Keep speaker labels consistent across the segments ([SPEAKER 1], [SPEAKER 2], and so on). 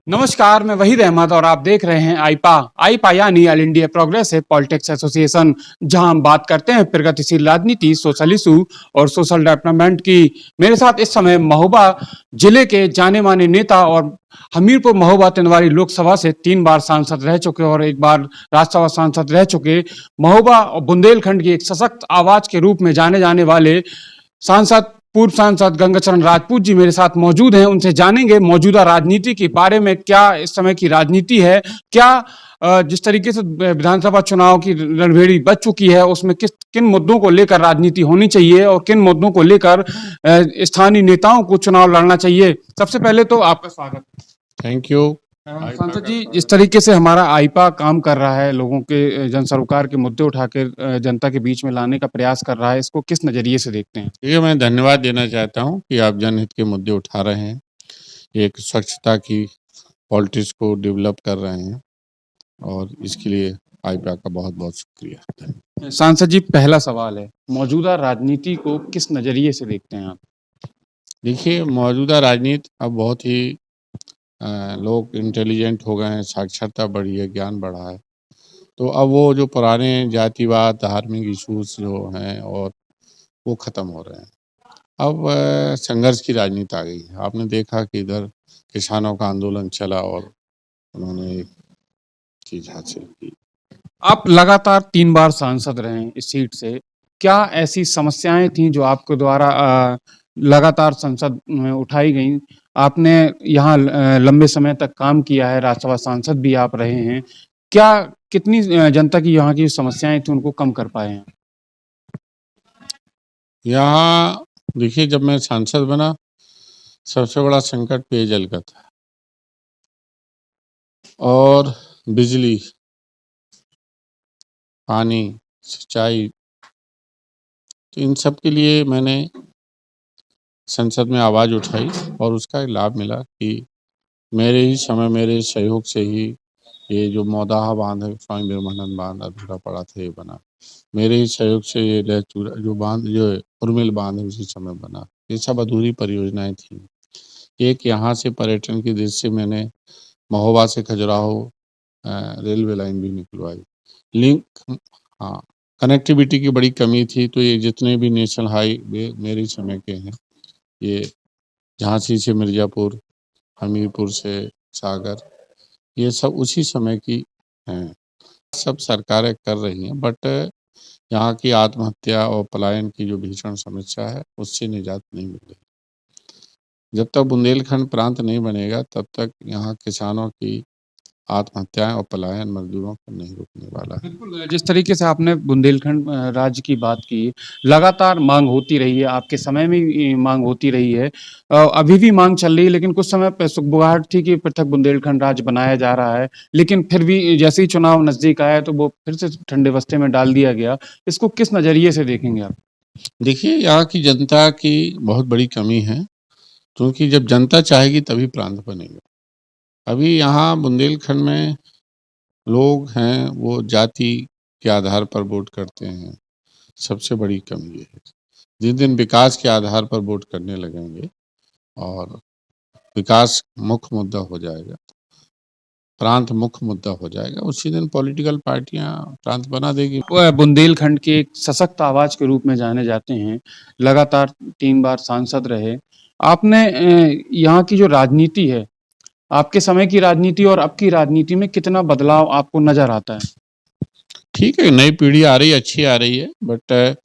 [SPEAKER 1] नमस्कार, मैं वहीद अहमद और आप देख रहे हैं आईपा यानी all India progressive politics association, जहां हम बात करते हैं प्रगतिशील राजनीति, सोशल इशू और सोशल डेवलपमेंट की। मेरे साथ इस समय महोबा जिले के जाने माने नेता और हमीरपुर महोबा तिंदवारी लोकसभा से 3 बार सांसद रह चुके और 1 बार राज्यसभा सांसद रह चुके, महोबा और बुंदेलखंड की एक सशक्त आवाज के रूप में जाने जाने वाले सांसद, पूर्व सांसद गंगाचरण राजपूत जी मेरे साथ मौजूद हैं। उनसे जानेंगे मौजूदा राजनीति के बारे में, क्या इस समय की राजनीति है, क्या जिस तरीके से विधानसभा चुनाव की रणभेड़ी बच चुकी है, उसमें किन मुद्दों को लेकर राजनीति होनी चाहिए और किन मुद्दों को लेकर स्थानीय नेताओं को चुनाव लड़ना चाहिए। सबसे पहले तो आपका स्वागत।
[SPEAKER 2] Thank you.
[SPEAKER 1] सांसद जी, जिस तरीके से हमारा आईपा काम कर रहा है, लोगों के जन सरोकार के मुद्दे उठाकर जनता के बीच में लाने का प्रयास कर रहा है, इसको किस नजरिए से देखते हैं?
[SPEAKER 2] ये मैं धन्यवाद देना चाहता हूँ कि आप जनहित के मुद्दे उठा रहे हैं, एक स्वच्छता की पॉलिटिक्स को डेवलप कर रहे हैं और इसके लिए आईपा का बहुत बहुत शुक्रिया।
[SPEAKER 1] सांसद जी, पहला सवाल है, मौजूदा राजनीति को किस नजरिए से देखते हैं आप?
[SPEAKER 2] देखिए, मौजूदा राजनीति अब बहुत ही लोग इंटेलिजेंट हो गए हैं, साक्षरता बढ़ी है, ज्ञान बढ़ा है, तो अब वो जो पुराने जातिवाद, धार्मिक इश्यूज जो हैं और वो खत्म हो रहे हैं। अब संघर्ष की राजनीति आ गई है। आपने देखा कि इधर किसानों का आंदोलन चला और उन्होंने एक चीज हासिल की।
[SPEAKER 1] आप लगातार 3 बार सांसद रहे हैं इस सीट से, क्या ऐसी समस्याएं थी जो आपके द्वारा लगातार संसद में उठाई गई? आपने यहाँ लंबे समय तक काम किया है, राज्यसभा सांसद भी आप रहे हैं, क्या कितनी जनता की यहाँ की समस्याएं थी उनको कम कर पाए हैं?
[SPEAKER 2] यहाँ देखिए, जब मैं सांसद बना, सबसे बड़ा संकट पेयजल का था और बिजली, पानी, सिंचाई, तो इन सब के लिए मैंने संसद में आवाज़ उठाई और उसका लाभ मिला कि मेरे ही समय, मेरे सहयोग से ही ये जो मौदाहा बांध है, स्वामी विवेकानंद बांध अधूरा पड़ा था, ये बना। मेरे ही सहयोग से ये लहचूरा जो बांध, जो उर्मिल बांध है, उसी समय बना। ये सब अधूरी परियोजनाएं थी। एक यहाँ से पर्यटन की दृष्टि से मैंने महोबा से खजुराहो रेलवे लाइन भी निकलवाई। लिंक, हाँ, कनेक्टिविटी की बड़ी कमी थी, तो ये जितने भी नेशनल हाईवे मेरे समय के हैं, ये झांसी से मिर्ज़ापुर, हमीरपुर से सागर, ये सब उसी समय की हैं। सब सरकारें कर रही हैं, बट यहाँ की आत्महत्या और पलायन की जो भीषण समस्या है, उससे निजात नहीं मिल रही। जब तक बुंदेलखंड प्रांत नहीं बनेगा, तब तक यहाँ किसानों की आत्महत्याएं और पलायन मजदूरों को नहीं रुकने वाला है।
[SPEAKER 1] बिल्कुल, जिस तरीके से आपने बुंदेलखंड राज्य की बात की, लगातार मांग होती रही है, आपके समय में भी मांग होती रही है, अभी भी मांग चल रही है, लेकिन कुछ समय पे सुगबुगाहट थी कि पृथक बुंदेलखंड राज्य बनाया जा रहा है, लेकिन फिर भी जैसे ही चुनाव नजदीक आया तो वो फिर से ठंडे बस्ते में डाल दिया गया। इसको किस नजरिए से देखेंगे आप?
[SPEAKER 2] देखिए, यहाँ की जनता की बहुत बड़ी कमी है, क्योंकि जब जनता चाहेगी तभी प्रांत बनेगा। अभी यहाँ बुंदेलखंड में लोग हैं, वो जाति के आधार पर वोट करते हैं, सबसे बड़ी कमी ये है। जिस दिन विकास के आधार पर वोट करने लगेंगे और विकास मुख्य मुद्दा हो जाएगा, प्रांत मुख्य मुद्दा हो जाएगा, उसी दिन पॉलिटिकल पार्टियां प्रांत बना देगी।
[SPEAKER 1] वो बुंदेलखंड के एक सशक्त आवाज के रूप में जाने जाते हैं, लगातार 3 बार सांसद रहे। आपने यहाँ की जो राजनीति है, आपके समय की राजनीति और अब की राजनीति में कितना बदलाव आपको नजर आता है?
[SPEAKER 2] ठीक है, नई पीढ़ी आ रही है, अच्छी आ रही है, बट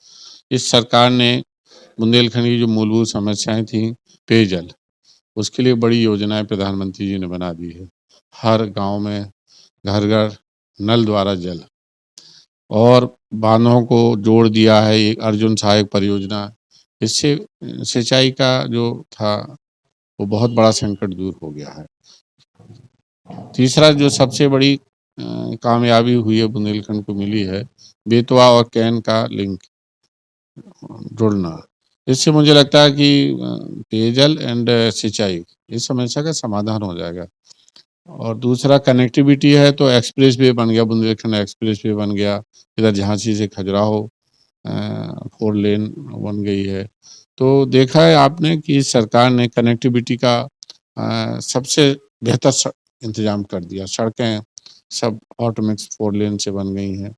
[SPEAKER 2] इस सरकार ने बुंदेलखंड की जो मूलभूत समस्याएं थी, पेयजल, उसके लिए बड़ी योजनाएं प्रधानमंत्री जी ने बना दी है। हर गांव में घर घर नल द्वारा जल, और बांधों को जोड़ दिया है एक अर्जुन सहायक परियोजना। इससे सिंचाई का जो था वो बहुत बड़ा संकट दूर हो गया है। तीसरा जो सबसे बड़ी कामयाबी हुई है बुंदेलखंड को मिली है, बेतवा और कैन का लिंक जुड़ना। इससे मुझे लगता है कि पेयजल एंड सिंचाई इस समस्या का समाधान हो जाएगा। और दूसरा कनेक्टिविटी है, तो एक्सप्रेस वे बन गया, बुंदेलखंड एक्सप्रेस वे बन गया, इधर झांसी से खजुराहो 4 लेन बन गई है। तो देखा है आपने कि सरकार ने कनेक्टिविटी का सबसे बेहतर इंतजाम कर दिया। सड़कें सब हॉट मिक्स 4 लेन से बन गई हैं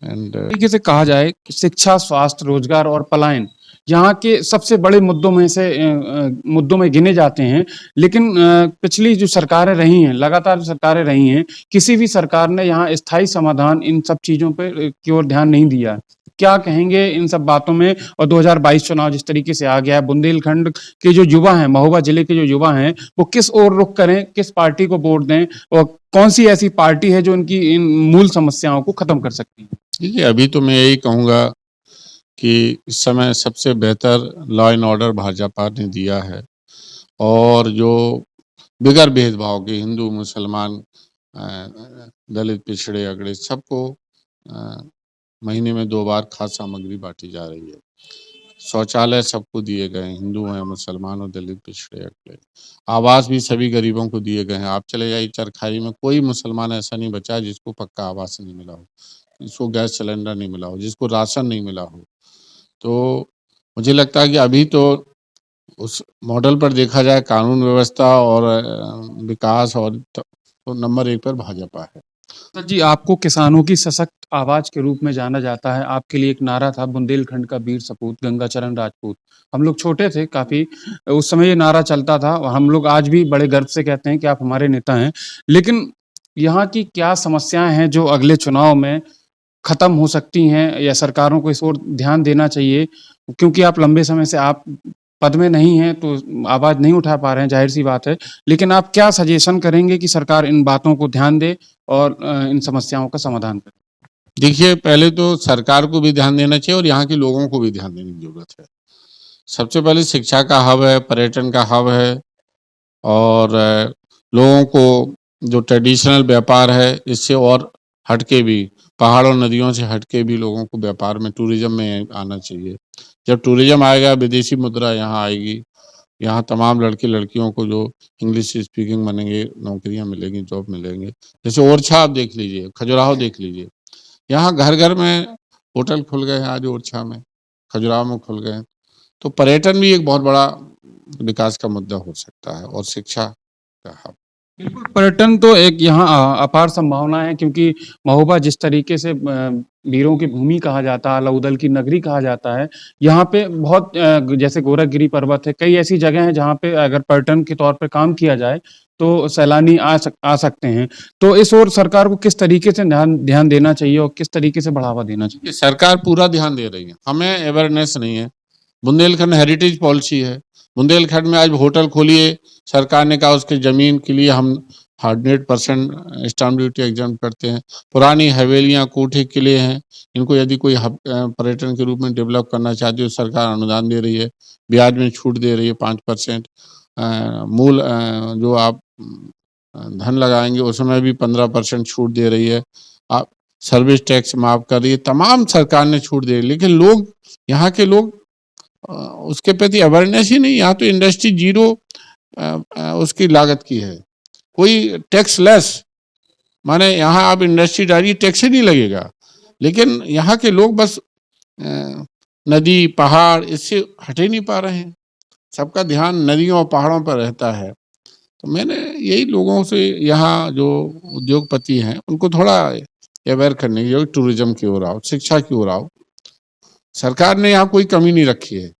[SPEAKER 2] एंड
[SPEAKER 1] तरीके से कहा जाए कि शिक्षा, स्वास्थ्य, रोजगार और पलायन यहाँ के सबसे बड़े मुद्दों में गिने जाते हैं। लेकिन पिछली जो सरकारें रही हैं, लगातार जो सरकारें रही हैं, किसी भी सरकार ने यहाँ स्थायी समाधान इन सब चीजों पे की ओर ध्यान नहीं दिया। क्या कहेंगे इन सब बातों में? और 2022 चुनाव जिस तरीके से आ गया है, बुंदेलखंड के जो युवा हैं, महोबा जिले के जो युवा हैं, वो किस ओर रुख करें, किस पार्टी को वोट दें, और कौन सी ऐसी पार्टी है जो इनकी इन मूल समस्याओं को खत्म कर सकती है?
[SPEAKER 2] देखिए, अभी तो मैं यही कहूँगा कि इस समय सबसे बेहतर लॉ एंड ऑर्डर भाजपा ने दिया है और जो बिगर भेदभाव के हिंदू, मुसलमान, दलित, पिछड़े, अगड़े सबको महीने में 2 बार खाद्य सामग्री बाँटी जा रही है। शौचालय सबको दिए गए हैं, हिंदू हैं, मुसलमान हो, दलित, पिछड़े, अगड़े। आवास भी सभी गरीबों को दिए गए हैं। आप चले जाइए चरखारी में, कोई मुसलमान ऐसा नहीं बचा है जिसको पक्का आवास नहीं मिला हो, जिसको गैस सिलेंडर नहीं मिला हो, जिसको राशन नहीं मिला हो। तो मुझे लगता है कि अभी तो उस मॉडल पर देखा जाए, कानून व्यवस्था और विकास और तो नंबर 1 पर भाजपा है।
[SPEAKER 1] सर जी, आपको किसानों की सशक्त आवाज के रूप में जाना जाता है। आपके लिए एक नारा था, बुंदेलखंड का वीर सपूत गंगाचरण राजपूत। हम लोग छोटे थे काफ़ी, उस समय ये नारा चलता था और हम लोग आज भी बड़े गर्व से कहते हैं कि आप हमारे नेता हैं। लेकिन यहाँ की क्या समस्याएँ हैं जो अगले चुनाव में खत्म हो सकती हैं, या सरकारों को इस ओर ध्यान देना चाहिए? क्योंकि आप लंबे समय से आप पद में नहीं हैं, तो आवाज़ नहीं उठा पा रहे हैं, ज़ाहिर-सी बात है। लेकिन आप क्या सजेशन करेंगे कि सरकार इन बातों को ध्यान दे और इन समस्याओं का समाधान करे?
[SPEAKER 2] देखिए, पहले तो सरकार को भी ध्यान देना चाहिए और यहाँ के लोगों को भी ध्यान देने की ज़रूरत है। सबसे पहले शिक्षा का हब है, पर्यटन का हब है और लोगों को जो ट्रेडिशनल व्यापार है, इससे और हटके भी, पहाड़ों, नदियों से हटके भी लोगों को व्यापार में, टूरिज़्म में आना चाहिए। जब टूरिज़्म आएगा, विदेशी मुद्रा यहाँ आएगी, यहाँ तमाम लड़के-लड़कियों को जो इंग्लिश स्पीकिंग बनेंगे, नौकरियाँ मिलेंगी, जॉब मिलेंगे। जैसे ओरछा आप देख लीजिए, खजुराहो देख लीजिए, यहाँ घर-घर में होटल खुल गए हैं आज ओरछा में, खजुराहो में खुल गए हैं। तो पर्यटन भी एक बहुत बड़ा विकास का मुद्दा हो सकता है और शिक्षा का हब।
[SPEAKER 1] बिल्कुल, पर्यटन तो एक यहाँ अपार संभावना है, क्योंकि महोबा जिस तरीके से वीरों की भूमि कहा जाता है, अलउदल की नगरी कहा जाता है, यहाँ पे बहुत जैसे गोरखगिरी पर्वत है, कई ऐसी जगह हैं जहाँ पे अगर पर्यटन के तौर पे काम किया जाए, तो सैलानी आ सकते हैं। तो इस ओर सरकार को किस तरीके से ध्यान देना चाहिए और किस तरीके से बढ़ावा देना चाहिए?
[SPEAKER 2] ये सरकार पूरा ध्यान दे रही है, हमें अवेयरनेस नहीं है। बुंदेलखंड हेरिटेज पॉलिसी है, बुंदेलखंड में आज होटल खोलिए, सरकार ने कहा उसकी ज़मीन के लिए हम 100% स्टाम्प ड्यूटी एग्जम्प्ट करते हैं। पुरानी हवेलियाँ, कोठे, किले हैं, इनको यदि कोई पर्यटन के रूप में डेवलप करना चाहती है, तो सरकार अनुदान दे रही है, ब्याज में छूट दे रही है 5%। मूल जो आप धन लगाएँगे उसमें भी 15% छूट दे रही है। आप सर्विस टैक्स माफ़ कर रही है, तमाम सरकार ने छूट दे रही है, लेकिन लोग, यहाँ के लोग उसके प्रति अवेयरनेस ही नहीं। यहाँ तो इंडस्ट्री जीरो उसकी लागत की है, कोई टैक्स लेस, माने यहाँ आप इंडस्ट्री डालिए टैक्स ही नहीं लगेगा। लेकिन यहाँ के लोग बस नदी, पहाड़ इससे हट ही नहीं पा रहे हैं, सबका ध्यान नदियों और पहाड़ों पर रहता है। तो मैंने यही लोगों से, यहाँ जो उद्योगपति हैं उनको थोड़ा अवेयर करने की, टूरिज्म की ओर आओ, शिक्षा की ओर आओ। सरकार ने यहाँ कोई कमी नहीं रखी है।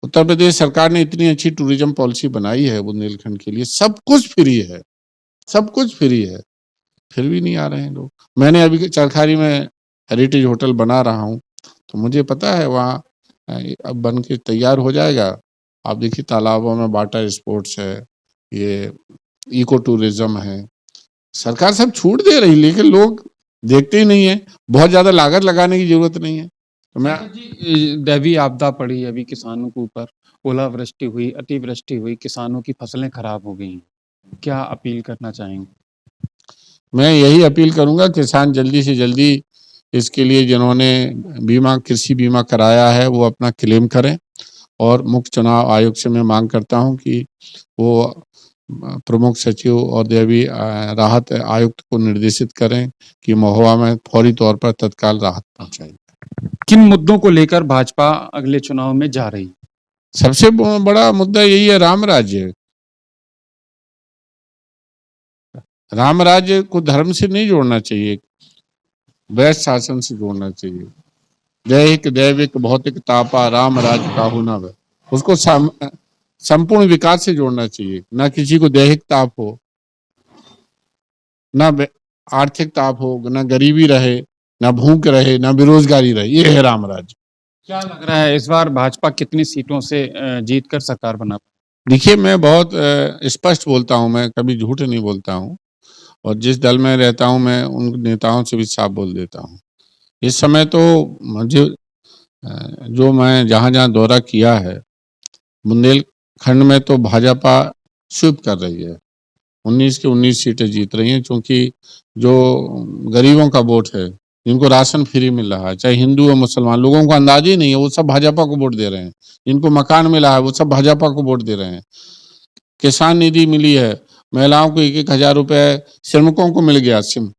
[SPEAKER 2] उत्तर प्रदेश सरकार ने इतनी अच्छी टूरिज्म पॉलिसी बनाई है बुंदेलखंड के लिए, सब कुछ फ्री है, सब कुछ फ्री है, फिर भी नहीं आ रहे हैं लोग। मैंने अभी चरखारी में हेरिटेज होटल बना रहा हूँ, तो मुझे पता है वहाँ अब बन के तैयार हो जाएगा। आप देखिए तालाबों में वाटर स्पोर्ट्स है, ये इको टूरिज्म है, सरकार सब छूट दे रही, लेकिन लोग देखते ही नहीं है। बहुत ज़्यादा लागत लगाने की ज़रूरत नहीं है। तो मैं
[SPEAKER 1] जी, दैवीय आपदा पड़ी अभी किसानों के ऊपर, ओलावृष्टि हुई, अतिवृष्टि हुई, किसानों की फसलें खराब हो गई हैं। क्या अपील करना चाहेंगे?
[SPEAKER 2] मैं यही अपील करूंगा, किसान जल्दी से जल्दी इसके लिए जिन्होंने बीमा, कृषि बीमा कराया है, वो अपना क्लेम करें और मुख्य चुनाव आयोग से मैं मांग करता हूं कि वो प्रमुख सचिव और दैवीय राहत आयुक्त को निर्देशित करें कि महोबा में फौरी तौर पर तत्काल राहत पहुंचाई।
[SPEAKER 1] किन मुद्दों को लेकर भाजपा अगले चुनाव में जा रही?
[SPEAKER 2] सबसे बड़ा मुद्दा यही है, राम राज्य। राम राज्य को धर्म से नहीं जोड़ना चाहिए, वैश्य शासन से जोड़ना चाहिए। दैहिक दैविक भौतिक तापा राम राज्य काहू न वै, उसको संपूर्ण विकास से जोड़ना चाहिए। ना किसी को दैहिक ताप हो, ना आर्थिक ताप हो, ना गरीबी रहे, ना भूख रहे, ना बेरोजगारी रहे। ये है राम राज्य।
[SPEAKER 1] क्या लग रहा है इस बार भाजपा कितनी सीटों से जीत कर सरकार बना?
[SPEAKER 2] देखिए, मैं बहुत स्पष्ट बोलता हूँ, मैं कभी झूठ नहीं बोलता हूँ, और जिस दल में रहता हूँ मैं उन नेताओं से भी साफ बोल देता हूँ। इस समय तो मुझे जो मैं जहाँ जहाँ दौरा किया है, बुंदेलखंड में तो भाजपा स्वीप कर रही है, 19 की 19 सीटें जीत रही हैं, क्योंकि जो गरीबों का वोट है, जिनको राशन फ्री मिल रहा है, चाहे हिंदू या मुसलमान, लोगों को अंदाज ही नहीं है, वो सब भाजपा को वोट दे रहे हैं। जिनको मकान मिला है वो सब भाजपा को वोट दे रहे हैं। किसान निधि मिली है, महिलाओं को 1,000 रुपए, श्रमिकों को मिल गया सिम,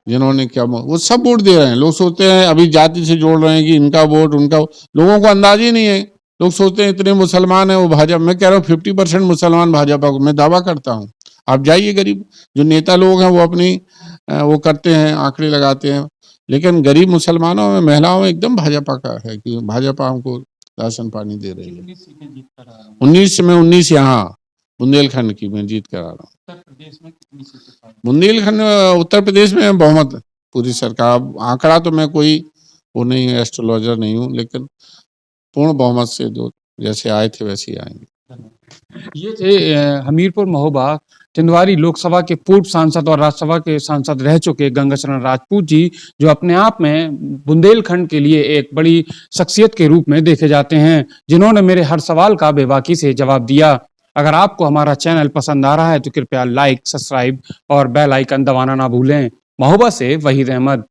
[SPEAKER 2] जिन्होंने क्या वो सब वोट दे रहे हैं। लोग सोचते हैं अभी जाति से जोड़ रहे हैं कि इनका वोट उनका, लोगों को अंदाज ही नहीं है। लोग सोचते हैं इतने मुसलमान हैं वो भाजपा, मैं कह रहा हूँ 50% मुसलमान भाजपा को, मैं दावा करता हूँ। आप जाइए, गरीब जो नेता लोग हैं वो अपनी वो करते हैं, आंकड़े लगाते हैं, लेकिन गरीब मुसलमानों में, महिलाओं में एकदम भाजपा का है कि भाजपा हमको राशन पानी दे रही है। 19 में 19 यहाँ बुंदेलखंड की मैं जीत कर आ रहा हूँ।
[SPEAKER 1] उत्तर प्रदेश में कितनी सीटें?
[SPEAKER 2] बुंदेलखंड उत्तर प्रदेश में बहुमत पूरी सरकार, आंकड़ा तो मैं कोई वो नहीं है, एस्ट्रोलॉजर नहीं हूँ, लेकिन पूर्ण बहुमत से जो जैसे आए थे वैसे ही आएंगे।
[SPEAKER 1] ये थे हमीरपुर महोबा टिंडवारी लोकसभा के पूर्व सांसद और राज्यसभा के सांसद रह चुके गंगाशरण राजपूत जी, जो अपने आप में बुंदेलखंड के लिए एक बड़ी शख्सियत के रूप में देखे जाते हैं, जिन्होंने मेरे हर सवाल का बेबाकी से जवाब दिया। अगर आपको हमारा चैनल पसंद आ रहा है तो कृपया लाइक, सब्सक्राइब और बेल आइकन दबाना ना भूलें। महोबा से वहीद अहमद।